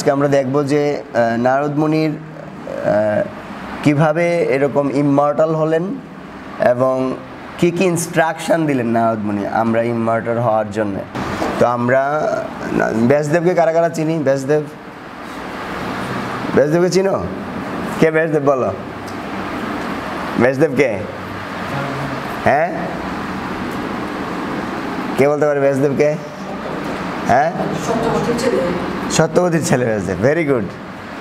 আজকে আমরা দেখব যে নারদ মুনির কিভাবে এরকম ইমমর্টাল হলেন এবং কি কি ইনস্ট্রাকশন দিলেন নারদ মুনি আমরা ইমমর্টাল হওয়ার জন্য। তো আমরা ব্যাসদেবকে কারা কারা চিনি? ব্যাসদেবকে চিনো? কে ব্যাসদেব বলো? ব্যাসদেব কে? হ্যাঁ, কে বলতে পারে ব্যাসদেবকে? হ্যাঁ, সত্যবতীর ছেলে ব্যাসদেব। Very good.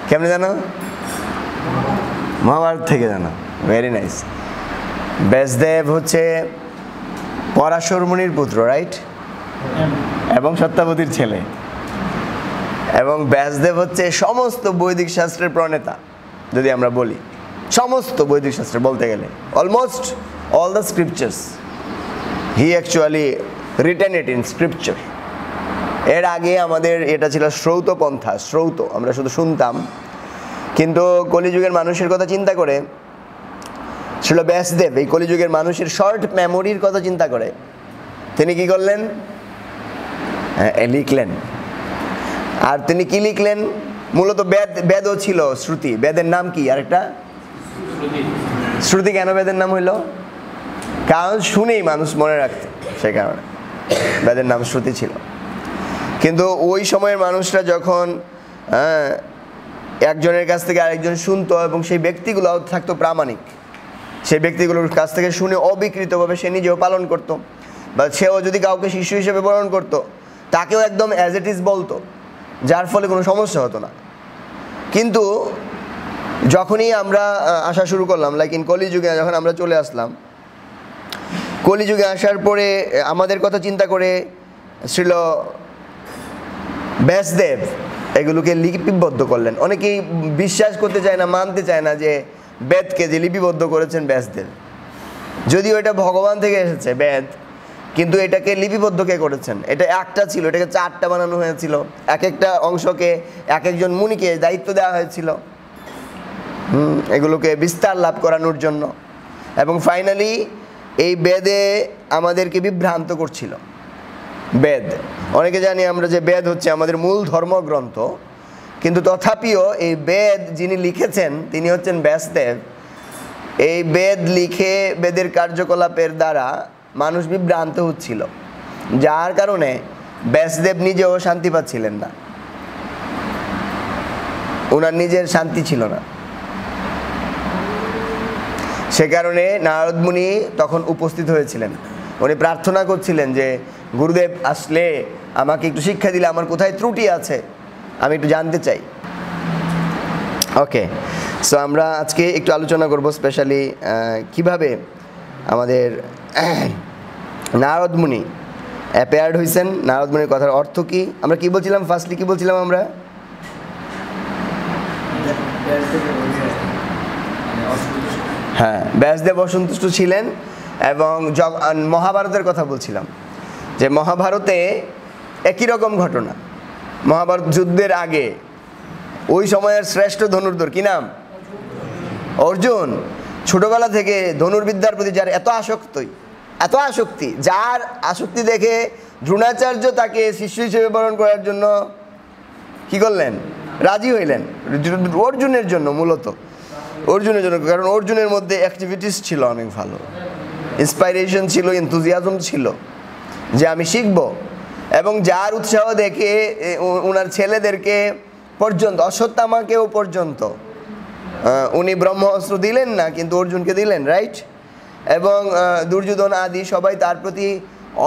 কেমনে জানো? মহাভারত থেকে জানো। Very nice. ব্যাসদেব হচ্ছে পরাশর মুনির পুত্র, রাইট? এবং সত্যবতীর ছেলে। এবং ব্যাসদেব হচ্ছে সমস্ত বৈদিক শাস্ত্রের প্রণেতা। যদি আমরা বলি সমস্ত বৈদিক শাস্ত্র বলতে গেলে almost all the scriptures he actually written it in scripture. এর আগে আমাদের এটা ছিল শ্রৌত পন্থা, শ্রৌত আমরা শুধু শুনতাম। কিন্তু কলিযুগের মানুষের কথা চিন্তা করে ছিল ব্যাসদেব এই কলিযুগের মানুষের শর্ট মেমোরির কথা চিন্তা করে তিনি কি করলেন? লিখলেন। আর তিনি কি লিখলেন? মূলত বেদও ছিল শ্রুতি। বেদের নাম কি আরেকটা? শ্রুতি। কেন বেদের নাম হইল? কারণ শুনেই মানুষ মনে রাখতে, সেই কারণে বেদের নাম শ্রুতি ছিল। কিন্তু ওই সময়ের মানুষরা যখন একজনের কাছ থেকে আরেকজন শুনতো এবং সেই ব্যক্তিগুলো থাকতো প্রামাণিক, সেই ব্যক্তিগুলোর কাছ থেকে শুনে অবিকৃতভাবে সে নিজেও পালন করতো, বা সেও যদি কাউকে শিষ্য হিসেবে বরণ করতো তাকেও একদম অ্যাজ ইট ইজ বলতো, যার ফলে কোনো সমস্যা হতো না। কিন্তু যখনই আমরা আসা শুরু করলাম, লাইক ইন কলিযুগে যখন আমরা চলে আসলাম, কলিযুগে আসার পরে আমাদের কথা চিন্তা করে ছিল ব্যাসদেব এগুলোকে লিপিবদ্ধ করলেন। অনেকেই বিশ্বাস করতে চায় না, মানতে চায় না যে বেদকে যে লিপিবদ্ধ করেছেন ব্যাসদেব, যদিও এটা ভগবান থেকে এসেছে বেদ, কিন্তু এটাকে লিপিবদ্ধ কে করেছেন? এটা একটা ছিল, এটাকে চারটা বানানো হয়েছিল। এক একটা অংশকে এক একজন মুনিকে দায়িত্ব দেওয়া হয়েছিল এগুলোকে বিস্তার লাভ করানোর জন্য। এবং ফাইনালি এই বেদে আমাদেরকে বিভ্রান্ত করছিল। বেদ অনেকে জানি আমরা যে বেদ হচ্ছে আমাদের মূল ধর্মগ্রন্থ, কিন্তু তথাপিও এই বেদ যিনি লিখেছেন তিনি হচ্ছেন ব্যাসদেব। এই বেদ লিখে বেদের কার্যকলাপের দ্বারা মানুষ বিভ্রান্ত হচ্ছিল, যার কারণে ব্যাসদেব নিজেও শান্তি পাচ্ছিলেন না, ওনার নিজের শান্তি ছিল না। সে কারণে নারদ মুনি তখন উপস্থিত হয়েছিলেন। উনি প্রার্থনা করছিলেন যে গুরুদেব আসলে আমাকে একটু শিক্ষা দিলে আমার কোথায় ত্রুটি আছে আমি একটু জানতে চাই। ওকে, সো আমরা আজকে একটু আলোচনা করব স্পেশালি কিভাবে আমাদের নারদ মুনি অ্যাপিয়ার্ড হয়েছেন, নারদ মুনির কথার অর্থ কি। আমরা কি বলছিলাম? ফার্স্টলি কি বলছিলাম আমরা? হ্যাঁ, ব্যাসদেব অসন্তুষ্ট ছিলেন। এবং মহাভারতের কথা বলছিলাম যে মহাভারতে একই রকম ঘটনা। মহাভারত যুদ্ধের আগে ওই সময়ের শ্রেষ্ঠ ধনুর্ধর কি নাম? অর্জুন। ছোটবেলা থেকে ধনুর্বিদ্যার প্রতি যার এত আসক্তি, যার আসক্তি দেখে দ্রোণাচার্য তাকে শিষ্য হিসেবে বরণ করার জন্য কি করলেন? রাজি হইলেন। অর্জুনের জন্য, মূলত অর্জুনের জন্য, কারণ অর্জুনের মধ্যে অ্যাক্টিভিটিস ছিল অনেক ভালো, ইন্সপাইরেশন ছিল, এনথুজিয়াজম ছিল যে আমি শিখব। এবং যার উৎসাহ দেখে ওনার ছেলেদেরকে পর্যন্ত, অশ্বত্থামাকেও পর্যন্ত উনি ব্রহ্মাস্ত্র দিলেন না, কিন্তু অর্জুনকে দিলেন, রাইট? এবং দুর্যোধন আদি সবাই তার প্রতি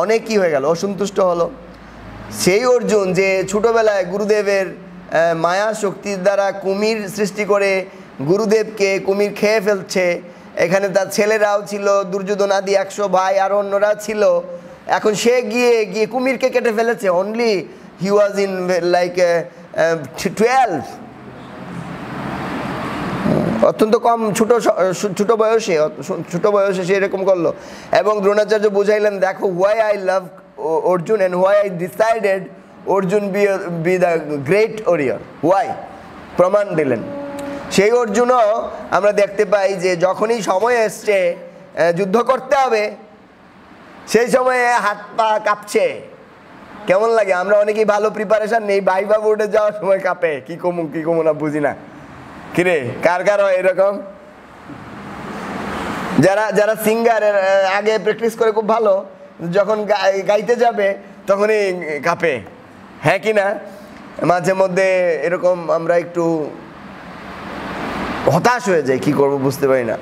অনেক কি হয়ে গেল, অসন্তুষ্ট হলো। সেই অর্জুন যে ছোটোবেলায় গুরুদেবের মায়া শক্তির দ্বারা কুমির সৃষ্টি করে গুরুদেবকে কুমির খেয়ে ফেলছে, এখানে তার ছেলেরাও ছিল, দুর্যোধন আদি 100 ভাই আর অন্যরা ছিল, এখন সে গিয়ে কুমিরকে কেটে ফেলেছে। Only he was in like 12, অত্যন্ত কম, ছোট বয়সে সে এরকম করলো। এবং দ্রোণাচার্য বুঝাইলেন, দেখো why I love Arjun and why I decided Arjun B the great warrior, why, প্রমাণ দিলেন। সেই অর্জুনও আমরা দেখতে পাই যে যখনই সময় এসছে যুদ্ধ করতে হবে, সেই সময়ে হাত পা কাঁপছে, কেমন লাগে? আমরা অনেকেই ভালো প্রিপারেশন নেই, ভাইবা বোর্ডে যাওয়ার সময় কাঁপে, কি কমু না বুঝি না। কিরে কার কার হয় এরকম? যারা সিঙ্গার আগে প্র্যাকটিস করে খুব ভালো, যখন গাইতে যাবে তখনই কাঁপে, হ্যাঁ কি না? মাঝে মধ্যে এরকম আমরা একটু হতাশ হয়ে যাই, কি করব বুঝতে পারি না,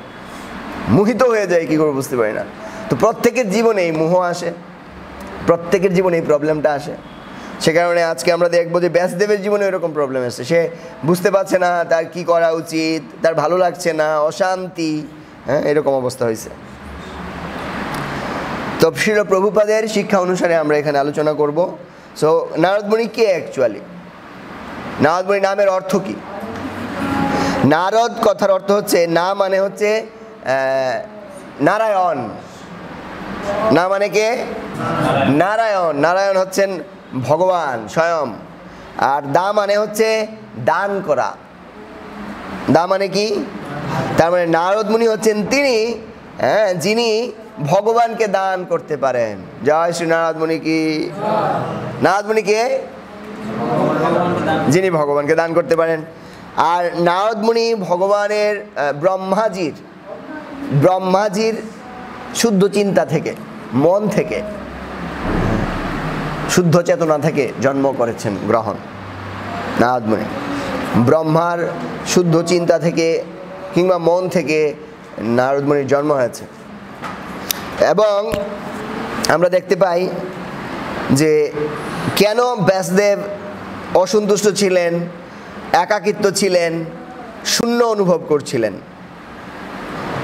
মোহিত হয়ে যায়, কি করব বুঝতে পারি না। তো প্রত্যেকের জীবনে এই মোহ আসে, প্রত্যেকের জীবনে এই প্রবলেমটা আসে। সে কারণে আজকে আমরা দেখবো যে ব্যাসদেবের জীবনে এরকম প্রবলেম আসছে, সে বুঝতে পারছে না তার কি করা উচিত, তার ভালো লাগছে না, অশান্তি, হ্যাঁ এরকম অবস্থা হয়েছে। তো শ্রীল প্রভুপাদের শিক্ষা অনুসারে আমরা এখানে আলোচনা করব। সো নারদ মুনি কে অ্যাকচুয়ালি? নারদ মুনি নামের অর্থ কি? নারদ কথার অর্থ হচ্ছে, না মানে হচ্ছে নারায়ণ। না মানে কে? নারায়ণ। নারায়ণ হচ্ছেন ভগবান স্বয়ং। আর দা মানে হচ্ছে দান করা। দা মানে কি? তার মানে নারদ মুনি হচ্ছেন তিনি, হ্যাঁ, যিনি ভগবানকে দান করতে পারেন। জয় শ্রী নারদ মুনি কি। নারদ মুনি কে? যিনি ভগবানকে দান করতে পারেন। আর নারদ মুনি ভগবানের ব্রহ্মাজির শুদ্ধ চিন্তা থেকে, মন থেকে, শুদ্ধ চেতনা থেকে জন্ম করেছেন, গ্রহণ। নারদ মুনি ব্রহ্মার শুদ্ধ চিন্তা থেকে কিংবা মন থেকে নারদ মুনির জন্ম হয়েছে। এবং আমরা দেখতে পাই যে কেন ব্যাসদেব অসন্তুষ্ট ছিলেন, একাকিত্ব ছিলেন, শূন্য অনুভব করছিলেন।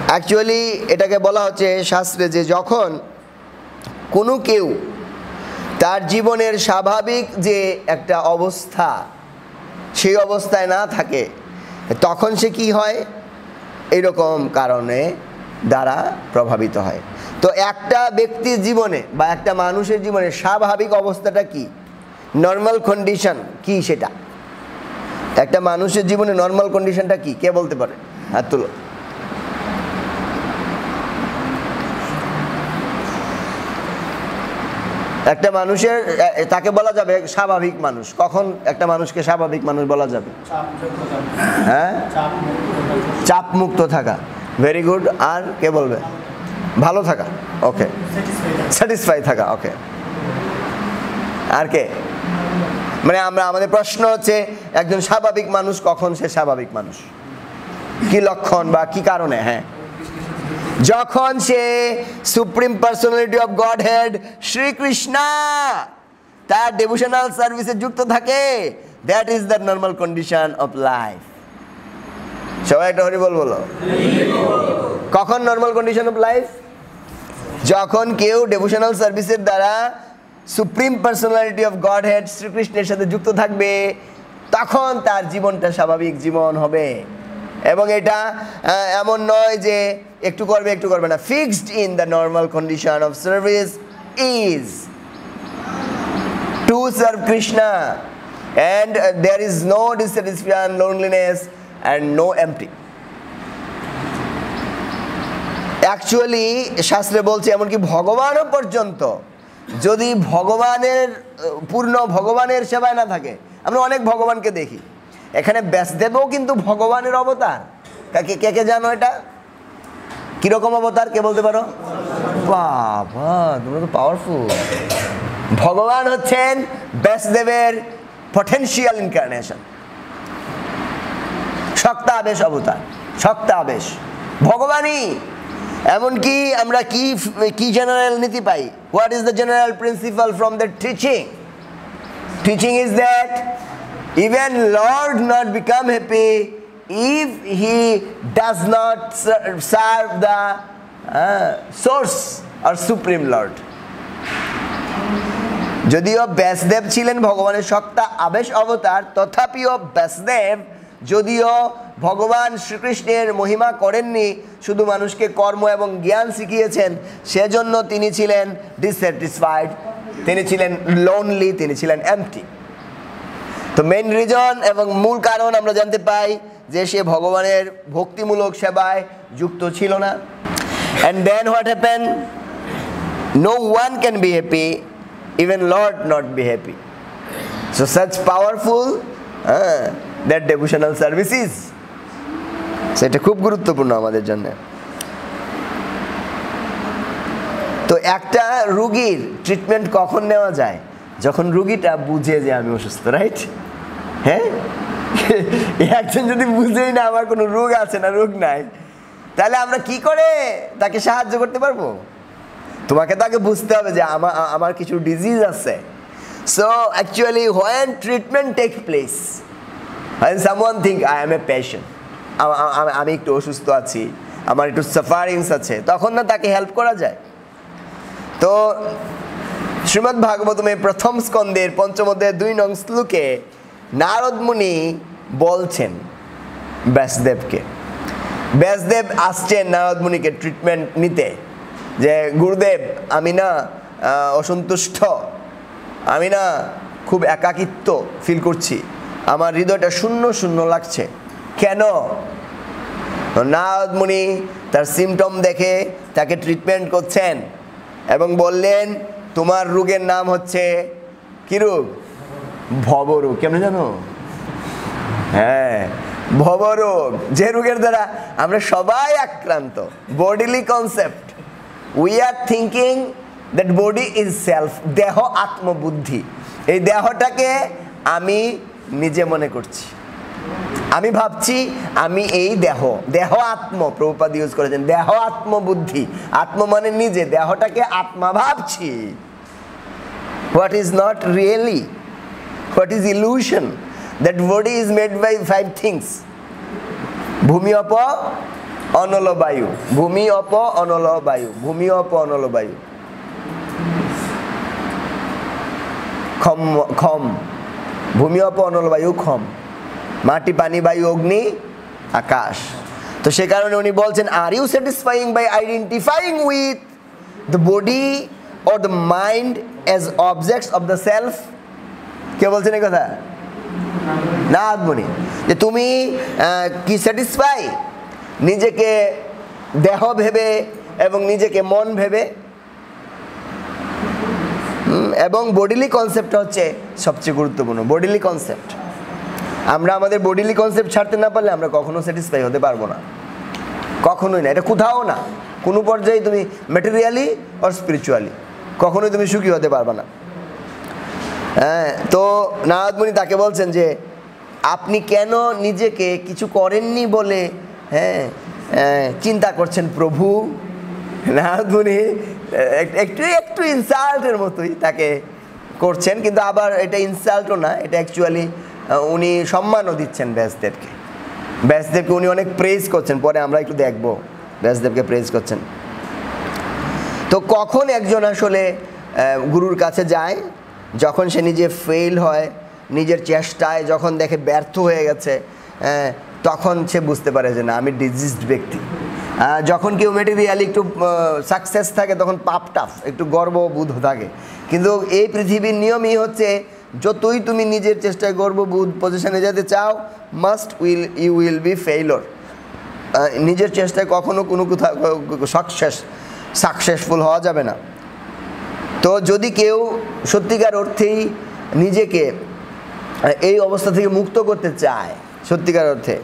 অ্যাকচুয়ালি এটাকে বলা হচ্ছে শাস্ত্রে যে যখন কোনো কেউ তার জীবনের স্বাভাবিক যে একটা অবস্থা, সেই অবস্থায় না থাকে, তখন সে কি হয়? এরকম কারণে দ্বারা প্রভাবিত হয়। তো একটা ব্যক্তির জীবনে বা একটা মানুষের জীবনে স্বাভাবিক অবস্থাটা কি, নর্মাল কন্ডিশন কি, সেটা একটা মানুষের জীবনে নর্মাল কন্ডিশনটা কি, কে বলতে পারে? হাত তুলো। একটা মানুষের, তাকে বলা যাবে স্বাভাবিক মানুষ। কখন একটা মানুষকে স্বাভাবিক মানুষ বলা যাবে? হ্যাঁ, চাপ মুক্ত থাকা। Very good. আর কে বলবে? ভালো থাকা। ওকে, স্যাটিসফাই থাকা। ওকে, আর কে? মানে আমাদের প্রশ্ন হচ্ছে একজন স্বাভাবিক মানুষ কখন সে স্বাভাবিক মানুষ, কি লক্ষণ বা কি কারণে? হ্যাঁ, যখন সে supreme personality of Godhead Sri Krishna তার ডিভোশনাল সার্ভিসে যুক্ত থাকে, that is the normal condition of life. সবাই একটা হরি বল বলো। কখন নর্মাল কন্ডিশন অফ লাইফ? যখন কেউ ডিভোশনাল সার্ভিসের দ্বারা supreme personality of god head শ্রীকৃষ্ণের সাথে যুক্ত থাকবে, তখন তার জীবনটা স্বাভাবিক জীবন হবে। এবং এটা এমন নয় যে একটু করবে একটু করবে না। Fixed in the normal condition of service is to serve Krishna and there is no dissatisfaction, loneliness and no empty. Actually শাস্ত্রে বলছে এমনকি ভগবানও পর্যন্ত যদি পূর্ণ ভগবানের সেবায় না থাকে, আমরা অনেক ভগবানকে দেখি, এখানে ব্যাসদেবও কিন্তু ভগবানের অবতার। কে কে জানো এটা? কিরকম অবতার কে বলতে পারো? বাবা, তোমরা তো পাওয়ারফুল। ভগবান হচ্ছেন ব্যাসদেবের পটেনশিয়াল ইনকার্নেশন, শক্তাবেশ অবতার, শক্তাবেশ ভগবানই। এমনকি আমরা কি জেনারেল নীতি পাই? What is the general principle from the teaching? Teaching is that even Lord not become happy if he does not serve the source or supreme Lord. যদিও ব্যাসদেব ছিলেন ভগবানের শক্তা আবেশ অবতার, তথাপিও ব্যাসদেব যদিও ভগবান শ্রীকৃষ্ণের মহিমা করেননি, শুধু মানুষকে কর্ম এবং জ্ঞান শিখিয়েছেন, সেজন্য তিনি ছিলেন ডিসস্যাটিসফাইড, তিনি ছিলেন লোনলি, তিনি ছিলেন এমটি। তো মেইন রিজন এবং মূল কারণ আমরা জানতে পাই যে সে ভগবানের ভক্তিমূলক সেবায় যুক্ত ছিল না। And then what happen? No one can be happy even Lord not be happy. So such powerful that devotional service is. সেটা খুব গুরুত্বপূর্ণ আমাদের জন্য। তো একটা রোগীর ট্রিটমেন্ট কখন নেওয়া যায়? যখন রোগীটা বুঝে যে আমি অসুস্থ, রাইট? হ্যাঁ, একজন যদি বুঝেই না আমার কোনো রোগ আছে না রোগ নাই, তাহলে আমরা কি করে তাকে সাহায্য করতে পারবো? তোমাকে তাকে বুঝতে হবে যে আমার কিছু ডিজিজ আছে। So actually when treatment takes place, when someone think I am a patient, আমি একটু অসুস্থ আছি, আমার একটু সাফারিংস আছে, তখন না তাকে হেল্প করা যায়। তো শ্রীমদ্ ভাগবতমের প্রথম স্কন্ধের ৫ম অধ্যায়ের ২ নং শ্লোকে নারদ মুনি বলছেন ব্যাসদেবকে, ব্যাসদেব আসছেন নারদ মুনিকে ট্রিটমেন্ট নিতে, যে গুরুদেব আমি না অসন্তুষ্ট, আমি না খুব একাকিত্ব ফিল করছি, আমার হৃদয়টা শূন্য শূন্য লাগছে, কেন? নারদ মুনি তার সিমটম দেখে তাকে ট্রিটমেন্ট করছেন এবং বললেন তোমার রোগের নাম হচ্ছে কি রোগ? ভবরোগ। কেমন জানো? হ্যাঁ, ভবরোগ, যে রোগের দ্বারা আমরা সবাই আক্রান্ত। Bodily concept, we are thinking that body is self, দেহ আত্মবুদ্ধি। এই দেহটাকে আমি নিজে মনে করছি, আমি ভাবছি আমি এই দেহ, দেহ আত্ম, প্রভুপাদ ইউজ করেছেন দেহ আত্মবুদ্ধি। আত্ম মানে নিজে, দেহটাকে আত্মা ভাবছি। What is not really, what is illusion? That body is made by 5 things: ভূমি অপ অনল বায়ু, ভূমি অপ অনল বায়ু, ভূমি অপ অনল বায়ু, খম খম, ভূমি অপ অনল বায়ু খম, মাটি পানি বায়ু অগ্নি আকাশ। তো সে কারণে উনি বলছেন are you satisfying by identifying with the body or the mind as objects of the self? কে বলছেন এই কথা? নারদ মুনি। যে তুমি কি স্যাটিসফাই নিজেকে দেহ ভেবে এবং নিজেকে মন ভেবে? এবং বডিলি কনসেপ্টটা হচ্ছে সবচেয়ে গুরুত্বপূর্ণ। বডিলি কনসেপ্ট, আমরা আমাদের বডিলি কনসেপ্ট ছাড়তে না পারলে আমরা কখনো স্যাটিসফাই হতে পারবো না, কখনোই না। এটা কোথাও না, কোনো পর্যায়ে তুমি ম্যাটেরিয়ালি আর স্পিরিচুয়ালি কখনোই তুমি সুখী হতে পারবে না। হ্যাঁ, তো নারদ মুনি তাকে বলছেন যে আপনি কেন নিজেকে কিছু করেননি বলে চিন্তা করছেন প্রভু? নারদ মুনি একটু একটু ইনসাল্টের মতোই তাকে করছেন, কিন্তু আবার এটা ইনসাল্টও না, এটা অ্যাকচুয়ালি উনি সম্মানও দিচ্ছেন ব্যাসদেবকে। ব্যাসদেবকে উনি অনেক প্রেজ করছেন, পরে আমরা একটু দেখবো ব্যাসদেবকে প্রেজ করছেন। তো কখন একজন আসলে গুরুর কাছে যায়? যখন সে নিজে ফেল হয়, নিজের চেষ্টায় যখন দেখে ব্যর্থ হয়ে গেছে, তখন সে বুঝতে পারে যে না আমি ডিজিজড ব্যক্তি। যখন কেউ মেটেরিয়ালি একটু সাকসেস থাকে তখন পাপ টাফ, একটু গর্ববোধ থাকে, কিন্তু এই পৃথিবীর নিয়মই হচ্ছে যতই তুমি নিজের চেষ্টায় গর্ববোধ পজিশনে যেতে চাও, ইউ উইল বি ফেইলর। নিজের চেষ্টায় কখনো কোনো কোথাও সাকসেসফুল হওয়া যাবে না। তো যদি কেউ সত্যিকার অর্থেই নিজেকে এই অবস্থা থেকে মুক্ত করতে চায় সত্যিকার অর্থে,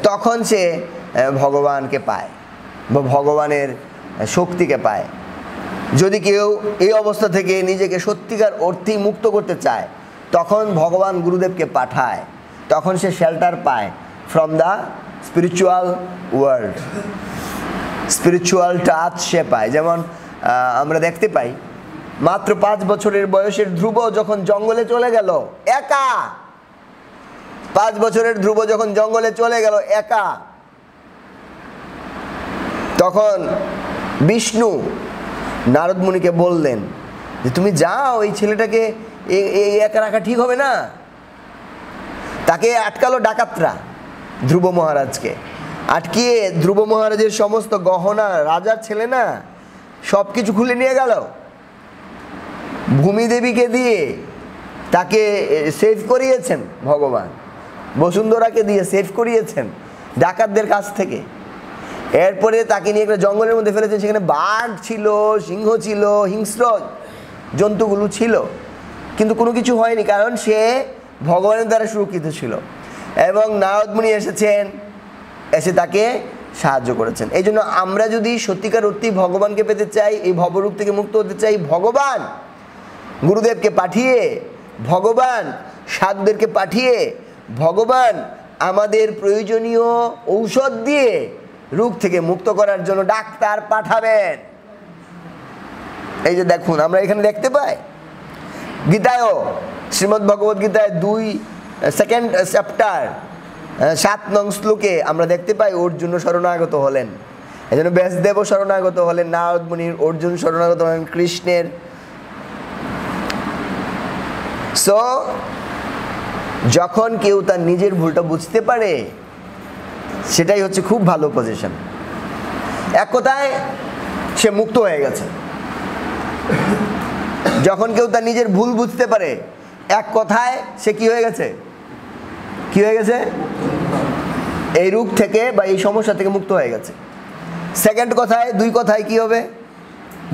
তখন সে ভগবানকে পায় বা ভগবানের শক্তিকে পায়। যদি কেউ এই অবস্থা থেকে নিজেকে সত্যিকার অর্থেই মুক্ত করতে চায়, তখন ভগবান গুরুদেবকে পাঠায়, তখন সে শেল্টার পায় from the spiritual world, spiritual touch সে পায়। যেমন আমরা দেখতে পাই মাত্র 5 বছরের বয়সের ধ্রুব যখন জঙ্গলে চলে গেল একা, 5 বছরের ধ্রুব যখন জঙ্গলে চলে গেল একা, তখন বিষ্ণু নারদ মুনিকে বললেন যে তুমি যাও, এই ছেলেটাকে এই একা রাখা ঠিক হবে না। তাকে আটকালো ডাকাতরা, ধ্রুব মহারাজকে আটকিয়ে ধ্রুব মহারাজের সমস্ত গহনা, রাজার ছেলে না, সব কিছু খুলে নিয়ে গেল। ভূমিদেবীকে দিয়ে তাকে সেভ করিয়েছেন ভগবান, বসুন্ধরাকে দিয়ে সেভ করিয়েছেন ডাকাতদের কাছ থেকে। এরপরে তাকে নিয়ে একটা জঙ্গলের মধ্যে ফেলেছেন, সেখানে বাঘ ছিল, সিংহ ছিল, হিংস্র জন্তুগুলো ছিল, কিন্তু কোনো কিছু হয়নি, কারণ সে ভগবানের দ্বারা সুরক্ষিত ছিল এবং নারদ মুনি এসেছেন, এসে তাকে সাহায্য করেছেন। এই জন্য আমরা যদি সত্যিকার অর্থে ভগবানকে পেতে চাই, এই ভবরূপ থেকে মুক্ত হতে চাই, ভগবান গুরুদেবকে পাঠিয়ে, ভগবান সাধুদেরকে পাঠিয়ে, ভগবান আমাদের প্রয়োজনীয় ঔষধ দিয়ে রোগ থেকে মুক্ত করার জন্য ডাক্তার পাঠাবেন। এই যে দেখুন, আমরা এখানে দেখতে পাই গীতায়ও, শ্রীমদ্ ভগবদ গীতায় 2nd চ্যাপ্টার 7 নং শ্লোকে আমরা দেখতে পাই অর্জুন শরণাগত হলেন। এই জন্য ব্যাসদেবও শরণাগত হলেন নারদ মুনির, অর্জুন শরণাগত হলেন কৃষ্ণের। সো যখন কেউ তার নিজের ভুলটা বুঝতে পারে, সেটাই হচ্ছে খুব ভালো পজিশন। এক কথায় সে মুক্ত হয়ে গেছে। যখন কেউ তার নিজের ভুল বুঝতে পারে, এক কথায় সে কি হয়ে গেছে? কি হয়ে গেছে? এই রোগ থেকে বা এই সমস্যা থেকে মুক্ত হয়ে গেছে। সেকেন্ড কথায়, 2 কথায় কি হবে?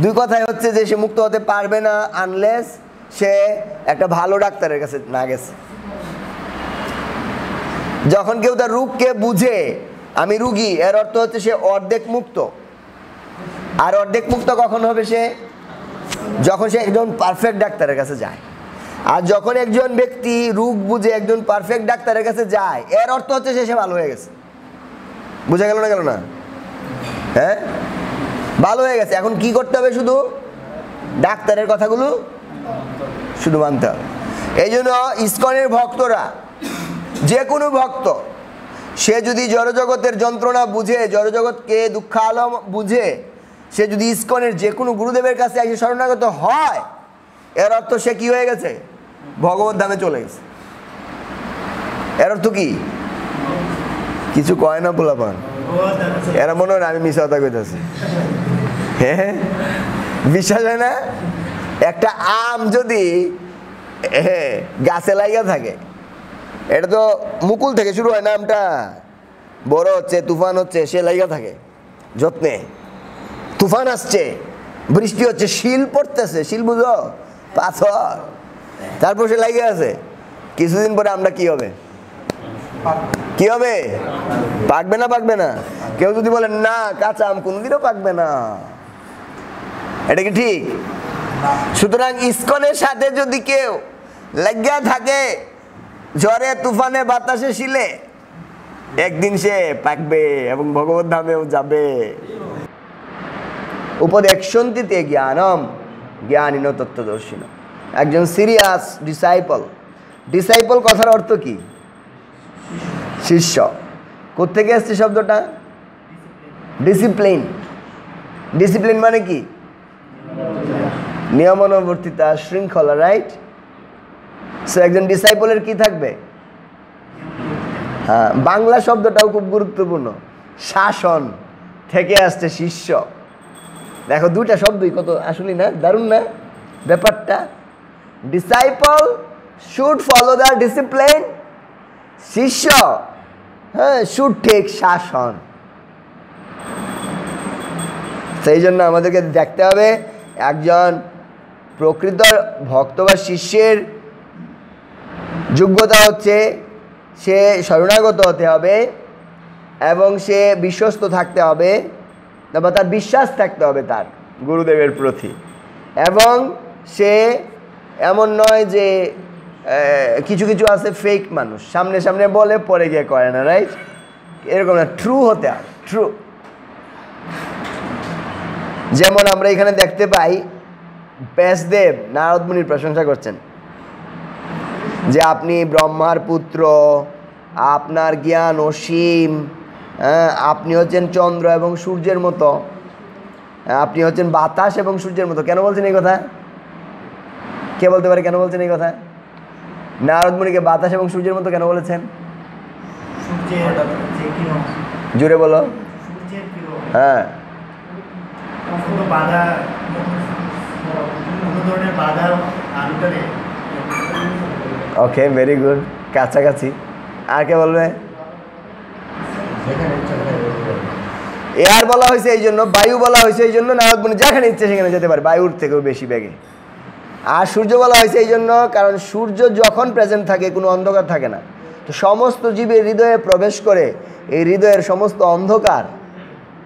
2 কথায় হচ্ছে যে সে মুক্ত হতে পারবে না আনলেস সে একটা ভালো ডাক্তারের কাছে না গেছে। যখন কেউ তার রোগকে বুঝে আমি রুগী, এর অর্থ হচ্ছে সে অর্ধেক মুক্ত। আর অর্ধেক মুক্ত কখন হবে সে? যখন সে একজন পারফেক্ট ডাক্তারের কাছে যায়। আর যখন একজন ব্যক্তি রোগ বুঝে একজন পারফেক্ট ডাক্তারের কাছে যায়, এর অর্থ হচ্ছে সে ভালো হয়ে গেছে। বুঝা গেল না? গেল না? হ্যাঁ, ভালো হয়ে গেছে। এখন কি করতে হবে? শুধু ডাক্তারের কথাগুলো শুধু মানতে হবে। এই জন্য ইসকনের ভক্তরা, যে কোনো ভক্ত, সে যদি জড়জগতের যন্ত্রণা বুঝে, জড়জগৎকে দুঃখালম বুঝে, সে যদি ইসকনের যে কোনো গুরুদেবের কাছে এসে শরণাগত হয়, এর অর্থ সে কি হয়ে গেছে? ভগবত ধামে চলে গেছে। এর অর্থ কি? কিছু কয় না পোলাপান, এরা মনে হয় আমি মিশা কথা কইতাছি। হ্যাঁ, বিশ্বাস হয় না? একটা আম যদি গাছে লাইগা থাকে, এটা তো মুকুল থেকে শুরু হয় না, আমটা বড় হচ্ছে, তুফান হচ্ছে, সে লাইগা থাকে যত্নে। তুফান আসছে, বৃষ্টি হচ্ছে, শিল পড়তেছে, শিল বুঝো, পাথর, তারপর সে লাগে আছে। কিছুদিন পরে আমরা কি হবে? কি হবে? পাকবে না? পাকবে না? কেউ যদি বলেন না কাঁচা আম কোনদিনও পাকবে না, এটা কি ঠিক? সুতরাং ইসকনের সাথে যদি কেউ লাগিয়া থাকে ঝড়ে, তুফানে, বাতাসে, শিলে, একদিন সে পাকবে এবং ভগবত ধামেও যাবে। উপদেক্ষন্তিতে জ্ঞানম জ্ঞানীন তত্ত্বদর্শিন। একজন সিরিয়াস ডিসাইপল, ডিসাইপল কথার অর্থ কি? শিষ্য। কোত্থেকে আসছে শব্দটা? ডিসিপ্লিন। ডিসিপ্লিন মানে কি? নিয়মানুবর্তিতা, শৃঙ্খলা, রাইট? সো একজন ডিসাইপলের কি থাকবে? হ্যাঁ, বাংলা শব্দটাও খুব গুরুত্বপূর্ণ। শাসন থেকে আসছে শিষ্য। দেখো, 2টা শব্দই কত আসলে না, দারুণ না ব্যাপারটা? Disciple should follow the discipline, শিষ্য হ্যাঁ শুড টেক শাসন। সেই জন্য আমাদেরকে দেখতে হবে একজন প্রকৃত ভক্ত বা শিষ্যের যোগ্যতা হচ্ছে সে শরণাগত হতে হবে এবং সে বিশ্বস্ত থাকতে হবে, বা তার বিশ্বাস থাকতে হবে তার গুরুদেবের প্রতি। এবং সে এমন নয় যে কিছু কিছু আছে ফেক মানুষ, সামনে সামনে বলে পরে গিয়ে করে না, রাইট? এরকম না, ট্রু হতে হবে, ট্রু। যেমন আমরা এখানে দেখতে পাই ব্যাসদেব নারদ মুনির প্রশংসা করছেন যে আপনি ব্রহ্মার পুত্র, আপনার জ্ঞান অসীম, আপনি হচ্ছেন চন্দ্র এবং সূর্যের মতো, আপনি হচ্ছেন বাতাস এবং সূর্যের মতো। কেন বলছেন এই কথা? কে বলতে পারে কেন বলছেন এই কথা? নারদ মুনিকে বাতাস এবং সূর্যের মতো কেন বলেছেন? জুড়ে বলো। হ্যাঁ, ওকে, ভেরি গুড, কাছাকাছি। আর কে বলবে? এয়ার বলা হয়েছে এই জন্য, বায়ু বলা হয়েছে এই জন্য নারদ মুনি যেখানে ইচ্ছে সেখানে যেতে পারে, বায়ুর থেকেও বেশি বেগে। আর সূর্য বলা হয়েছে এই জন্য, কারণ সূর্য যখন প্রেজেন্ট থাকে কোনো অন্ধকার থাকে না। তো সমস্ত জীবের হৃদয়ে প্রবেশ করে এই হৃদয়ের সমস্ত অন্ধকার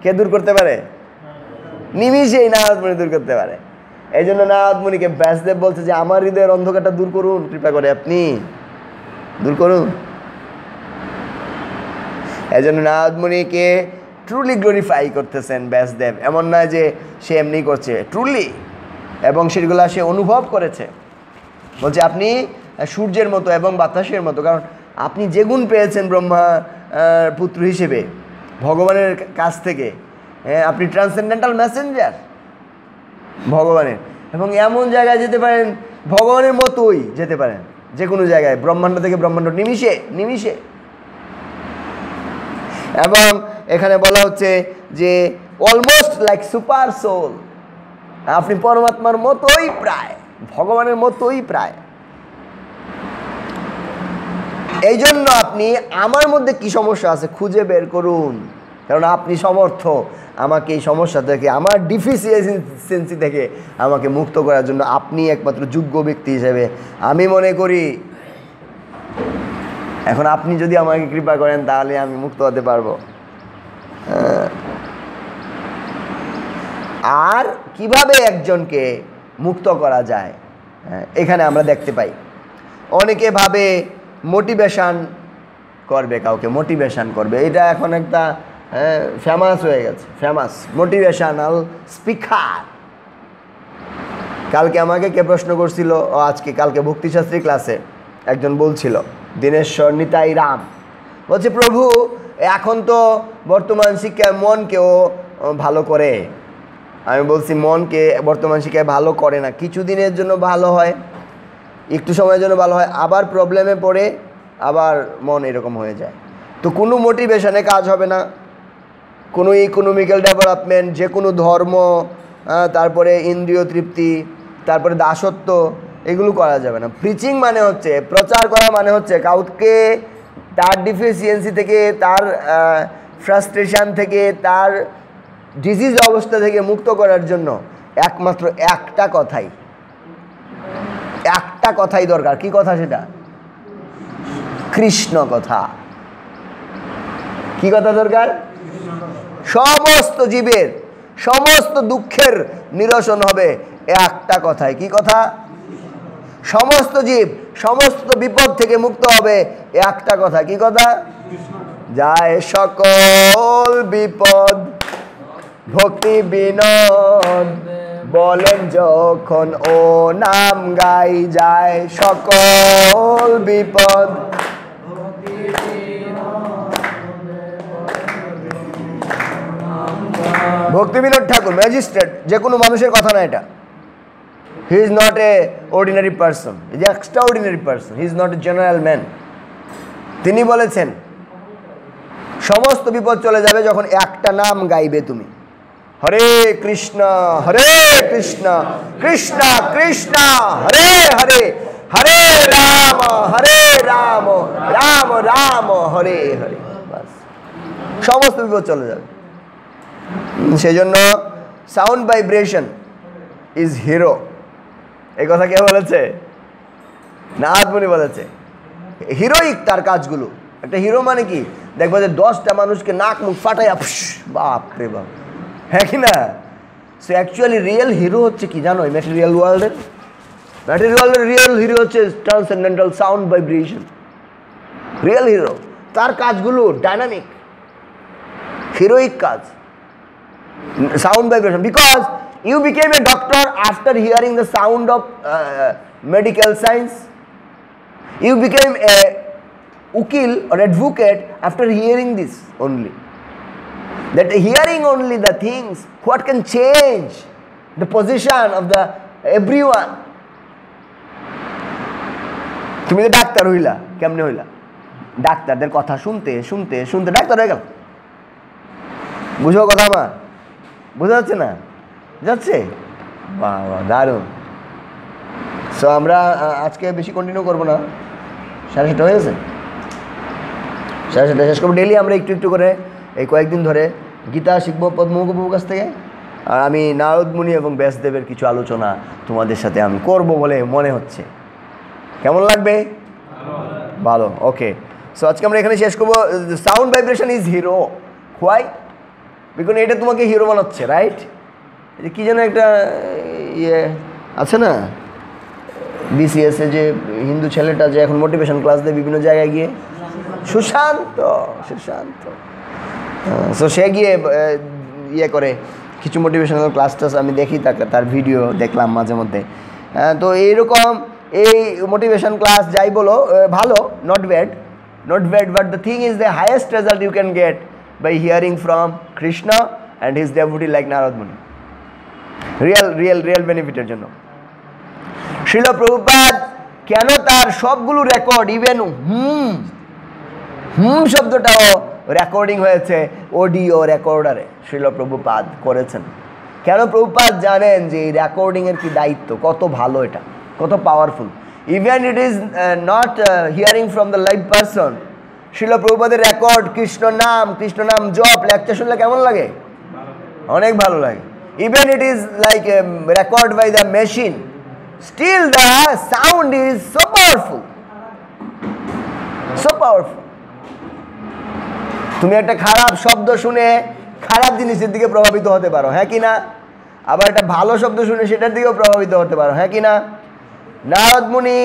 কে দূর করতে পারে? নিমিষেই নারদ মুনি দূর করতে পারে। এই জন্য নারদ মুনিকে ব্যাসদেব বলছে যে আমার হৃদয়ের অন্ধকারটা দূর করুন, কৃপা করে আপনি দূর করুন। এই জন্য নারদ মুনিকে ট্রুলি গ্লোরিফাই করতেছেন ব্যাসদেব। এমন নয় যে সে এমনি করছে, ট্রুলি, এবং সেগুলো সে অনুভব করেছে। বলছে আপনি সূর্যের মতো এবং বাতাসের মতো, কারণ আপনি যে গুণ পেয়েছেন ব্রহ্মা পুত্র হিসেবে ভগবানের কাছ থেকে, আপনি ট্রান্সেন্ডেন্টাল মেসেঞ্জার ভগবানের, এবং এমন জায়গায় যেতে পারেন ভগবানের মতোই যেতে পারেন, যে কোনো জায়গায়, ব্রহ্মাণ্ড থেকে ব্রহ্মাণ্ড, নিমিষে নিমিষে। এবং এখানে বলা হচ্ছে যে অলমোস্ট লাইক সুপার সোল, আপনি পরমাত্মার মতোই প্রায়, ভগবানের মতোই প্রায়। এই জন্য আপনি আমার মধ্যে কি সমস্যা আছে খুঁজে বের করুন, কারণ আপনি সমর্থ আমাকে এই সমস্যা থেকে, আমার ডিফিসিয়েন্সি থেকে আমাকে মুক্ত করার জন্য। আপনি একমাত্র যোগ্য ব্যক্তি হিসেবে আমি মনে করি। এখন আপনি যদি আমাকে কৃপা করেন তাহলে আমি মুক্ত হতে পারবো। আর কিভাবে একজনকে মুক্ত করা যায় এখানে আমরা দেখতে পাই। অনেকে ভাবে মোটিভেশন করবে, কাউকে মোটিভেশন করবে, এটা এখন একটা ফেমাস হয়ে গেছে, ফেমাস মোটিভেশনাল স্পিকার। কালকে আমাকে কে প্রশ্ন করছিল, কালকে ভক্তিশাস্ত্রী ক্লাসে একজন বলছিল, দীনেশ্বর নিতাই রাম, বলছে প্রভু এখন তো বর্তমান শিক্ষায় মনকেও ভালো করে। আমি বলছি মনকে বর্তমান শিক্ষায় ভালো করে না, কিছুদিনের জন্য ভালো হয়, একটু সময়ের জন্য ভালো হয়, আবার প্রবলেমে পড়ে আবার মন এরকম হয়ে যায়। তো কোনো মোটিভেশনে কাজ হবে না, কোনো ইকোনমিক্যাল ডেভেলপমেন্ট, যে কোনো ধর্ম, তারপরে ইন্দ্রিয় তৃপ্তি, তারপরে দাসত্ব, এগুলো করা যাবে না। প্রিচিং মানে হচ্ছে, প্রচার করা মানে হচ্ছে কাউকে তার ডিফিসিয়েন্সি থেকে, তার ফ্রাস্ট্রেশন থেকে, তার ডিজিজ অবস্থা থেকে মুক্ত করার জন্য একমাত্র একটা কথাই দরকার। কি কথা সেটা? কৃষ্ণ কথা। কি কথা দরকার? সমস্ত জীবের সমস্ত দুঃখের নিরসন হবে একটা কথায়। কি কথা? সমস্ত জীব সমস্ত বিপদ থেকে মুক্ত হবে একটা কথা। কি কথা? যায় সকল বিপদ ভক্তি বিনোদ, বলেন যখন ও নাম গাই, যায় সকল বিপদ। ভক্তি বিনোদ ঠাকুর ম্যাজিস্ট্রেট, যে কোনো মানুষের কথা না এটা। He is not a ordinary person, he is extra ordinary person, he is not a general man. তিনি বলেছেন সমস্ত বিপদ চলে যাবে যখন একটা নাম গাইবে তুমি, হরে কৃষ্ণ কৃষ্ণ কৃষ্ণ হরে হরে, হরে রাম রাম রাম হরে হরে। বাস, সমস্ত বিপদ চলে যাবে। সেই জন্য সাউন্ড ভাইব্রেশন ইজ হিরো। এই কথা কে বলেছে? নারদ মুনি বলেছে। হিরোইক তার কাজগুলো। একটা হিরো মানে কি, দেখবো যে 10টা মানুষকে নাক মুখ ফাটাইয়া, বাপ রে বাপ, হ্যাঁ কি না? সে অ্যাকচুয়ালি রিয়েল হিরো হচ্ছে কি জানো? ম্যাটেরিয়াল ওয়ার্ল্ডের রিয়েল হিরো হচ্ছে transcendental sound vibration. Real hero, তার কাজগুলো ডাইনামিক, হিরোইক কাজ, sound vibration. Because you became a doctor after hearing the sound of medical science. You became a ukil or advocate after hearing this only. That hearing only the things what can change the position of the everyone. তুমি তো doctor হইলা, কেমনে হইলা? ডাক্তারদের কথা শুনতে শুনতে শুনতে ডাক্তার হয়ে গেল। বুঝো কথা আমার? বোঝা যাচ্ছে না? যাচ্ছে? বাহ বাহ, দারুণ। সো আমরা আজকে বেশি কন্টিনিউ করবো না, 7:30 হয়ে গেছে, 7:30 শেষ করবো। ডেইলি আমরা একটু একটু করে এই কয়েকদিন ধরে গীতা শিখবো পদ্মবাবুর কাছ থেকে। আর আমি নারদ মুনি এবং ব্যাসদেবের কিছু আলোচনা তোমাদের সাথে আমি করব বলে মনে হচ্ছে। কেমন লাগবে? ভালো। ওকে, সো আজকে আমরা এখানে শেষ করবো। Sound vibration is hero. Why? Because এটা তোমাকে হিরো বানাচ্ছে, রাইট? কি যেন একটা ইয়ে আছে না, বিসিএসে যে হিন্দু ছেলেটা যে এখন মোটিভেশন ক্লাস দেয় বিভিন্ন জায়গায় গিয়ে, সুশান্ত। সো সে গিয়ে ইয়ে করে কিছু মোটিভেশনাল ক্লাস টাস আমি দেখি, তার ভিডিও দেখলাম মাঝে মধ্যে। তো এইরকম এই মোটিভেশন ক্লাস যাই বলো ভালো, not bad, but the thing is the highest result you can get by hearing from Krishna and his devotee like Narada Muni. Real বেনিফিটের জন্য শ্রীল প্রভুপাদ কেন তার সবগুলো রেকর্ড, ইভেন শব্দটাও রেকর্ডিং হয়েছে অডিও রেকর্ডারে, শ্রীল প্রভুপাদ করেছেন। কেন? প্রভুপাদ জানেন যে এই রেকর্ডিংয়ের কি দায়িত্ব, কত ভালো, এটা কত powerful. Even it is not hearing from the live person, Srila প্রভুপাদের রেকর্ড কৃষ্ণ নাম জপ লেকচার শুনলে কেমন লাগে? অনেক ভালো লাগে। Even it is like record by the machine, still the sound is so powerful. তুমি একটা খারাপ শব্দ শুনে খারাপ জিনিসের দিকে প্রভাবিত হতে পারো, হ্যাঁ কি না? আবার একটা ভালো শব্দ শুনে সেটার দিকেও প্রভাবিত হতে পারো, হ্যাঁ কি না? নারদ মুনি,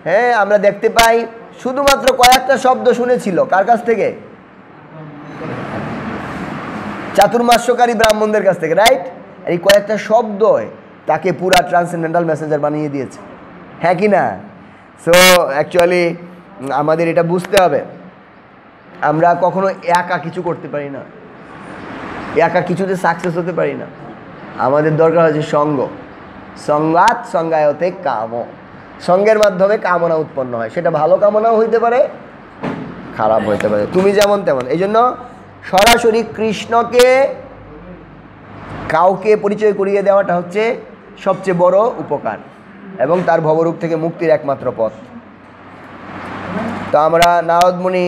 হ্যাঁ, আমরা দেখতে পাই শুধুমাত্র কয়েকটা শব্দ শুনেছিল। কার কাছ থেকে? চাতুর্মাস্যকারী ব্রাহ্মণদের কাছ থেকে, রাইট? এই কয়েকটা শব্দ তাকে পুরা ট্রান্সেন্ডেন্টাল মেসেঞ্জার বানিয়ে দিয়েছে, হ্যাঁ কি না? সো অ্যাকচুয়ালি আমাদের এটা বুঝতে হবে, আমরা কখনো একা কিছু করতে পারি না, একা কিছুতে সাকসেস হতে পারি না। আমাদের দরকার হচ্ছে সঙ্গ। সঙ্গাত সঙ্গায়তে কাম, সঙ্গের মাধ্যমে কামনা উৎপন্ন হয়, সেটা ভালো কামনাও হইতে পারে, খারাপ হইতে পারে, তুমি যেমন তেমন। এই জন্য সরাসরি কৃষ্ণকে কাউকে পরিচয় করিয়ে দেওয়াটা হচ্ছে সবচেয়ে বড় উপকার এবং তার ভবরূপ থেকে মুক্তির একমাত্র পথ। তো আমরা নারদ মুনি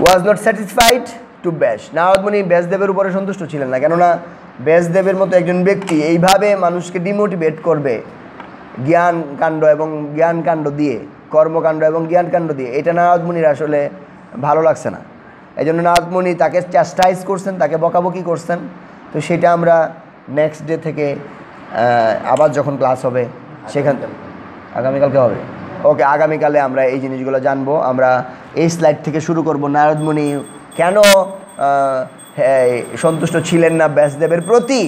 ওয়াজ নট স্যাটিসফাইড টু ব্যাস, নারদ মুনি ব্যাসদেবের উপরে সন্তুষ্ট ছিলেন না। কেননা ব্যাসদেবের মতো একজন ব্যক্তি এইভাবে মানুষকে ডিমোটিভেট করবে জ্ঞানকাণ্ড এবং জ্ঞানকাণ্ড দিয়ে, কর্মকাণ্ড এবং জ্ঞানকাণ্ড দিয়ে, এটা নারদ মুনির আসলে ভালো লাগছে না। এই জন্য নারদ মুনি তাকে চ্যাস্টাইজ করছেন, তাকে বকাবকি করছেন। তো সেটা আমরা নেক্সট ডে থেকে আবার যখন ক্লাস হবে সেখান আগামীকালকে হবে, ওকে, আগামীকালে আমরা এই জিনিসগুলো জানবো। আমরা এই স্লাইড থেকে শুরু করব, নারদ মুনি কেন সন্তুষ্ট ছিলেন না ব্যাসদেবের প্রতি।